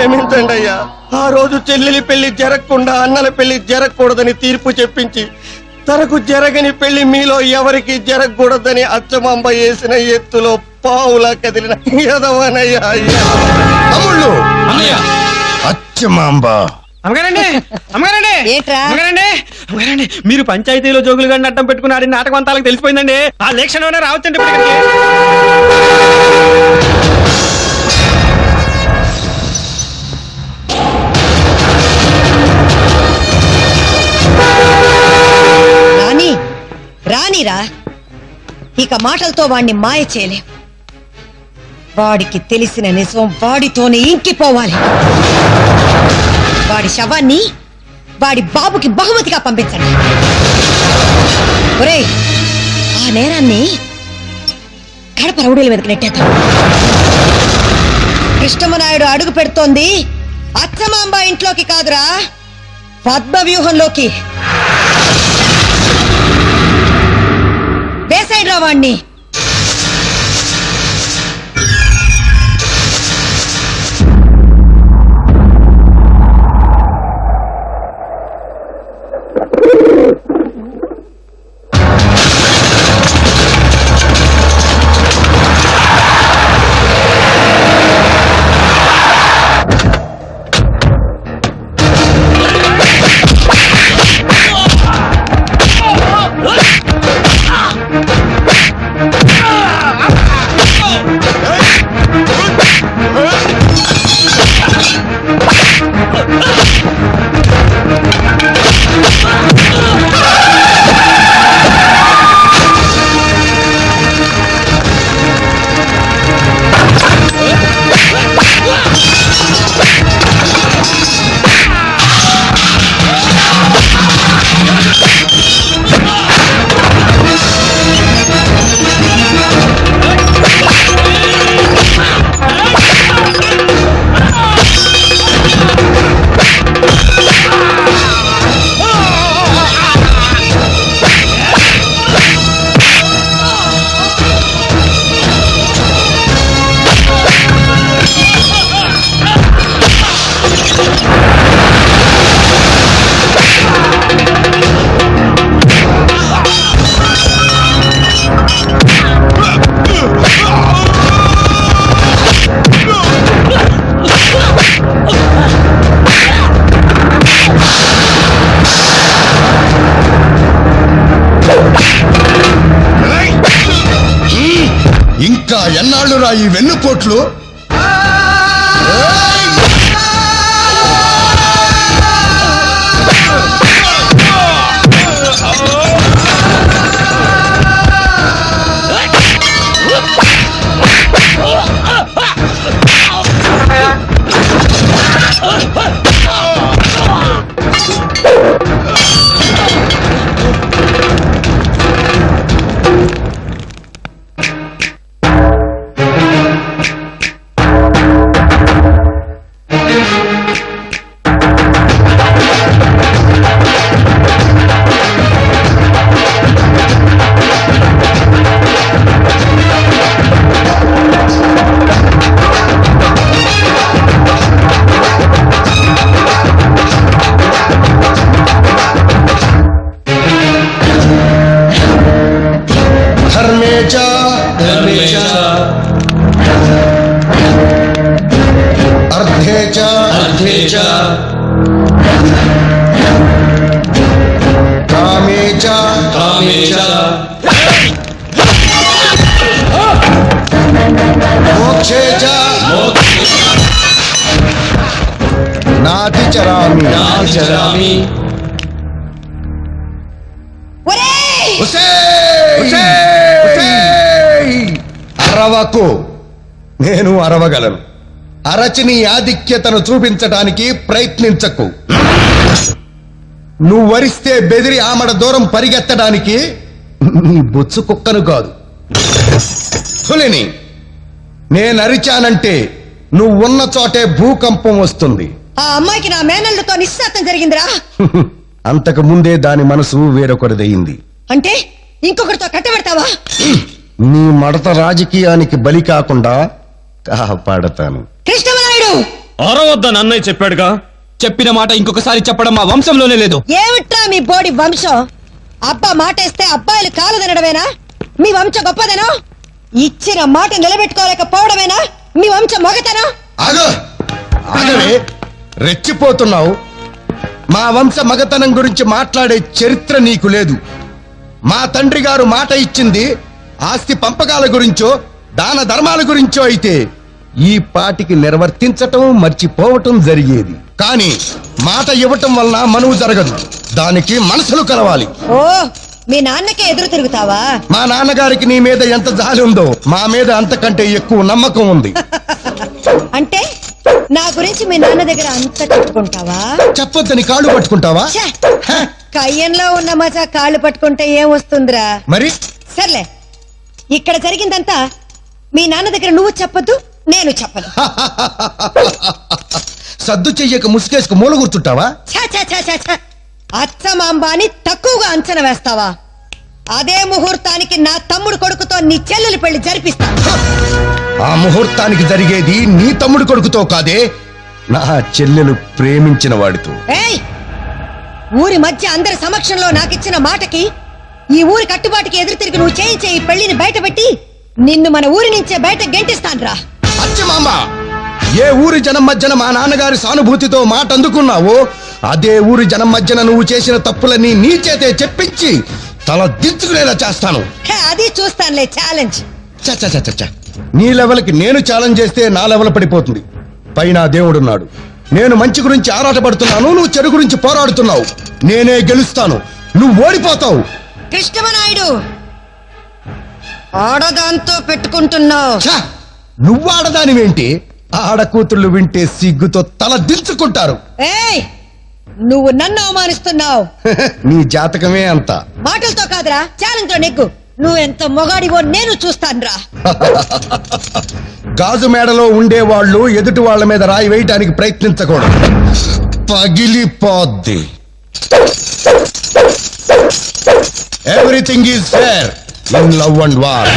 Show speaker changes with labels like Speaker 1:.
Speaker 1: క్షమించండి అయ్యా. ఆ రోజు చెల్లెలి పెళ్లి జరగకుండా అన్నల పెళ్లి జరగకూడదని తీర్పు చెప్పించి తనకు జరగని పెళ్లి మీలో ఎవరికి జరగకూడదని అచ్చమాంబ వేసిన ఎత్తులో పావులా కదిలిన యదవనయ్యా.
Speaker 2: తమ్ముళ్ళు అచ్చమాంబ
Speaker 3: అమ్మగారండి మీరు పంచాయతీలో జోగులు గండి అడ్డం పెట్టుకుని ఆడిన నాటకం అంతా తెలిసిపోయిందండి. ఆ లక్షణమే రావచ్చండి ఇప్పటికి.
Speaker 4: రానిరా, ఇక మాటలతో వాణ్ణి మాయ చేయలేం. వాడికి తెలిసిన నిజం వాడితోనే ఇంకిపోవాలి. వాడి శవాన్ని వాడి బాబుకి బహుమతిగా పంపించండి. ఒరేయ్, ఆ నేరాన్ని కడప రౌడీల మీదకి నెట్టేద్దాం. కృష్ణమనాయుడు అడుగు పెడుతోంది అచ్చమాంబ ఇంట్లోకి కాదురా, పద్మ వ్యూహంలోకి. వేసైడ్రా వాణ్ణి.
Speaker 2: ఇంకా ఎన్నాళ్ళు రా ఈ వెన్నుపోట్లు? అరవకు, నేను అరవగలను. అరచి నీ ఆధిక్యతను చూపించడానికి ప్రయత్నించకు. నువ్వు వరిస్తే బెదిరి ఆమడ దూరం పరిగెత్తడానికి నీ బొచ్చు కుక్కను కాదు పులిని. నేనరిచానంటే నువ్వున్న చోటే భూకంపం వస్తుంది.
Speaker 4: ఆ అమ్మాయికి నా మేనల్లుతో నిశ్చితార్థం జరిగిందిరా.
Speaker 2: అంతకు ముందే దాని మనసు వేరొకరిదయింది.
Speaker 4: అంటే ఇంకొకరితో కట్టబెడతావా?
Speaker 2: నీ మడత రాజకీయానికి బలి కాకుండా కాపాడతాను.
Speaker 4: కృష్ణమనాయుడు,
Speaker 3: అరవద్దని అన్నయ్య చెప్పాడుగా.
Speaker 5: చెప్పిన మాట ఇంకొకసారి చెప్పడం మా వంశంలోనే లేదు.
Speaker 4: ఏమిట్రా మీ బోడి వంశం? అబ్బా మాటేస్తే అబ్బాయిలు కాలు తినడమేనా మీ వంశం గొప్పదనో? ఇచ్చిన మాట నిలబెట్టుకోలేకపోవడమేనా మీ వంశం మొగతనం?
Speaker 2: ఆగవే, రెచ్చిపోతున్నావు. మా వంశ మగతనం గురించి మాట్లాడే చరిత్ర నీకు లేదు. మా తండ్రి గారు మాట ఇచ్చింది ఆస్తి పంపకాల గురించో దాన ధర్మాల గురించో అయితే ఈ పాటికి నిర్వర్తించటం మర్చిపోవటం జరిగేది. కానీ మాట ఇవ్వటం వలన మనువు జరగదు, దానికి మనసులు కలవాలి.
Speaker 4: ఓ, మీ నాన్నకే ఎదురు తిరుగుతావా?
Speaker 2: మా నాన్నగారికి నీ మీద ఎంత జాలి ఉందో మా మీద అంతకంటే ఎక్కువ నమ్మకం ఉంది.
Speaker 4: అంటే నా గురించి మీ నాన్న దగ్గర అంత చెప్పుకుంటావా?
Speaker 2: చెప్పొద్దని కాళ్ళు పట్టుకుంటావా?
Speaker 4: ఛే! కయ్యంలో ఉన్న మజా కాళ్ళు పట్టుకుంటే ఏం వస్తుందిరా?
Speaker 2: మరి
Speaker 4: సర్లే, ఇక్కడ జరిగిందంతా మీ నాన్న దగ్గర నువ్వు చెప్పొద్దు, నేను చెప్పను.
Speaker 2: సద్దు చెయ్యక ముసుకేసుకు మూల కూర్చుంటావా?
Speaker 4: ఛ, ఛ, ఛ, ఛ, ఛ. అచ్చమాంబాని తక్కువగా అంచనా వేస్తావా? అదే ముహూర్తానికి నా తమ్ముడు కొడుకుతో నీ చెల్లెలి పెళ్లి జరిపిస్తా.
Speaker 2: ఆ ముహూర్తానికి జరిగేది నీ తమ్ముడు కొడుకుతో కాదే, నా చెల్లెలు ప్రేమించిన వాడితో.
Speaker 4: ఏయ్, ఊరి మధ్య అందరి సమక్షంలో నాకిచ్చిన మాటకి ఈ ఊరి కట్టుబాటుకి ఎదురు తిరిగి నువ్వు చేయించే ఈ పెళ్లిని బయటపెట్టి నిన్ను మన ఊరి నుంచే బయట గెంటిస్తాన్రా.
Speaker 2: అచ్చమాంబ, ఏ ఊరి జనం మధ్యన మా నాన్నగారి సానుభూతితో మాట అందుకున్నావో అదే ఊరి జనం మధ్యన నువ్వు చేసిన తప్పులన్నీ నీ చేతే చెప్పించి తల దించుకునేలా చేస్తాను.
Speaker 4: హే, అది చూస్తానులే ఛాలెంజ్.
Speaker 2: చ నీ లెవెల్కి నేను ఛాలెంజ్ చేస్తే నా లెవెల్ పడిపోతుంది. పైన దేవుడున్నాడు. నేను మంచి గురించి ఆరాటపడుతున్నాను, నువ్వు చెడు గురించి పోరాడుతున్నావు. నేనే గెలుస్తాను, నువ్వు ఓడిపోతావు.
Speaker 4: కృష్ణమనాయుడు, ఆడదాంతో పెట్టుకుంటున్నావు.
Speaker 2: ఛ! నువ్వు ఆడదానివేంటి? ఆడ కూతుర్లు వింటే సిగ్గుతో తల దించుకుంటారు.
Speaker 4: ఏయ్, నువ్వు నన్ను అవమానిస్తున్నావు.
Speaker 2: నీ జాతకమే అంత.
Speaker 4: మాటలతో కాదురా, ఛాలెంజ్ తో నెగ్గు. నువ్వెంత మొగాడివో నేను చూస్తానురా.
Speaker 2: గాజు మేడలో ఉండేవాళ్ళు ఎదుటి వాళ్ళ మీద రాయి వేయటానికి ప్రయత్నించకూడదు, పగిలిపోద్ది. Everything is fair in love and war.